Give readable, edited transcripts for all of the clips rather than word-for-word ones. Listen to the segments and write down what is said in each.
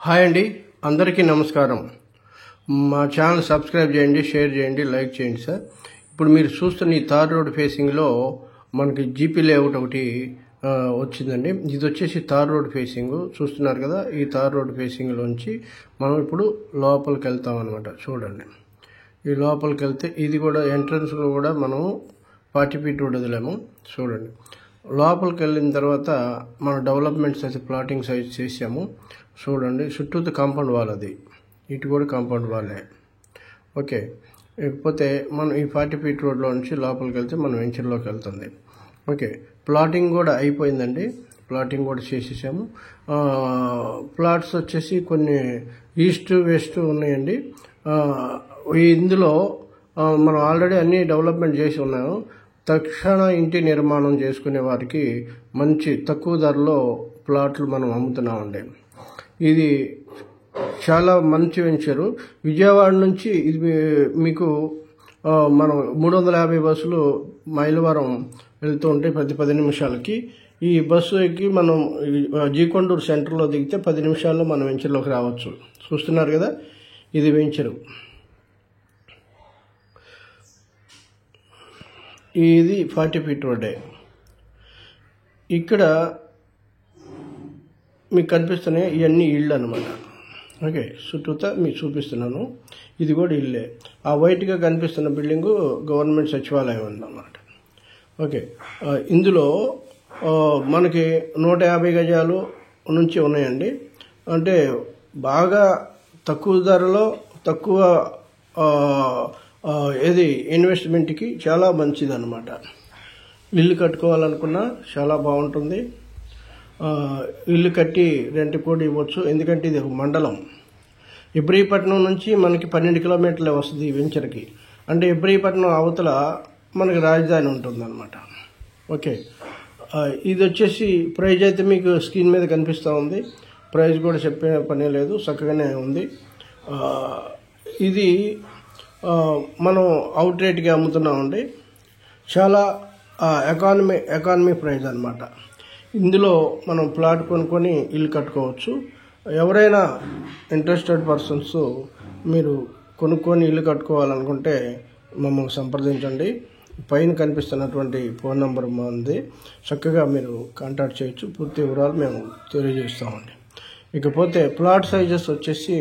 Hi అండి, అందరికీ నమస్కారం. మా ఛానల్ సబ్స్క్రైబ్ చేయండి, షేర్ చేయండి, లైక్ చేయండి సార్. ఇప్పుడు మీరు చూస్తున్న ఈ థార్ రోడ్ ఫేసింగ్లో మనకి జీపీ లేఅవుట్ ఒకటి వచ్చిందండి. ఇది వచ్చేసి థార్ రోడ్ ఫేసింగ్ చూస్తున్నారు కదా. ఈ థార్ రోడ్ ఫేసింగ్లోంచి మనం ఇప్పుడు లోపలికి వెళ్తాం అనమాట. చూడండి, ఈ లోపలికి వెళ్తే ఇది కూడా ఎంట్రన్స్లో కూడా మనం 40 ఫీట్ రోడ్ వదిలేము. చూడండి, లోపలికి వెళ్ళిన తర్వాత మన డెవలప్మెంట్స్ అయితే ప్లాటింగ్ సైజ్ చేసాము. చూడండి, చుట్టూతో కాంపౌండ్ వాల్, అది ఇటు కూడా కాంపౌండ్ వాలే. ఓకే, ఇకపోతే మనం ఈ 40 ఫీట్ రోడ్లో నుంచి లోపలికి వెళ్తే మనం వెంచర్లోకి వెళ్తుంది. ఓకే, ప్లాటింగ్ కూడా అయిపోయిందండి. ప్లాటింగ్ కూడా చేసేసాము. ప్లాట్స్ వచ్చేసి కొన్ని ఈస్ట్ వెస్ట్ ఉన్నాయండి. ఇందులో మనం ఆల్రెడీ అన్ని డెవలప్మెంట్ చేసి ఉన్నాము. తక్షణ ఇంటి నిర్మాణం చేసుకునే వారికి మంచి తక్కువ ధరలో ప్లాట్లు మనం అమ్ముతున్నామండి. ఇది చాలా మంచి వెంచరు. విజయవాడ నుంచి ఇది మీకు మనం 350 బస్సులు మైలవరం వెళ్తూ ఉంటే ప్రతి 10 నిమిషాలకి ఈ బస్సు ఎక్కి మనం జీకొండూరు సెంటర్లో దిగితే 10 నిమిషాల్లో మనం వెంచర్లోకి రావచ్చు. చూస్తున్నారు కదా, ఇది వెంచరు. ఇది 40 ఫీట్ రోడ్డే. ఇక్కడ మీకు కనిపిస్తున్నాయి ఇవన్నీ ఇళ్ళు అనమాట. ఓకే, చుట్టూతా మీకు చూపిస్తున్నాను. ఇది కూడా ఇల్లే. ఆ వైట్గా కనిపిస్తున్న బిల్డింగు గవర్నమెంట్ సచివాలయం అన్నమాట. ఓకే, ఇందులో మనకి 150 గజాలు నుంచి ఉన్నాయండి. అంటే బాగా తక్కువ ధరలో తక్కువ ఏది ఇన్వెస్ట్మెంట్కి చాలా మంచిది అనమాట. ఇల్లు కట్టుకోవాలనుకున్నా చాలా బాగుంటుంది. ఇల్లు కట్టి రెంట్ కూడా ఇవ్వచ్చు. ఎందుకంటే ఇది ఒక మండలం. ఇబ్రహీపట్నం నుంచి మనకి 12 కిలోమీటర్లే వస్తుంది ఈ వెంచర్కి. అంటే ఇబ్రహీపట్నం అవతల మనకి రాజధాని ఉంటుంది అనమాట. ఓకే, ఇది వచ్చేసి ప్రైజ్ అయితే మీకు స్క్రీన్ మీద కనిపిస్తూ ఉంది. ప్రైజ్ కూడా చెప్పే పనే లేదు, చక్కగానే ఉంది. ఇది మనం అవుట్ రేట్గా అమ్ముతున్నామండి. చాలా ఎకానమీ ప్రైజ్ అనమాట. ఇందులో మనం ప్లాట్ కొనుక్కొని ఇల్లు కట్టుకోవచ్చు. ఎవరైనా ఇంట్రెస్టెడ్ పర్సన్స్ మీరు కొనుక్కొని ఇల్లు కట్టుకోవాలనుకుంటే మమ్మల్ని సంప్రదించండి. పైన కనిపిస్తున్నటువంటి ఫోన్ నెంబర్ మంది, చక్కగా మీరు కాంటాక్ట్ చేయొచ్చు. పూర్తి వివరాలు మేము తెలియజేస్తామండి. ఇకపోతే ప్లాట్ సైజెస్ వచ్చేసి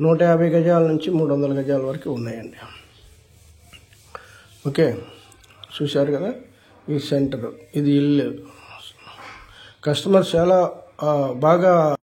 150 గజాల నుంచి 300 గజాల వరకు ఉన్నాయండి. ఓకే, చూశారు కదా, ఈ సెంటర్, ఇది ఇల్లు. కస్టమర్ చాలా బాగా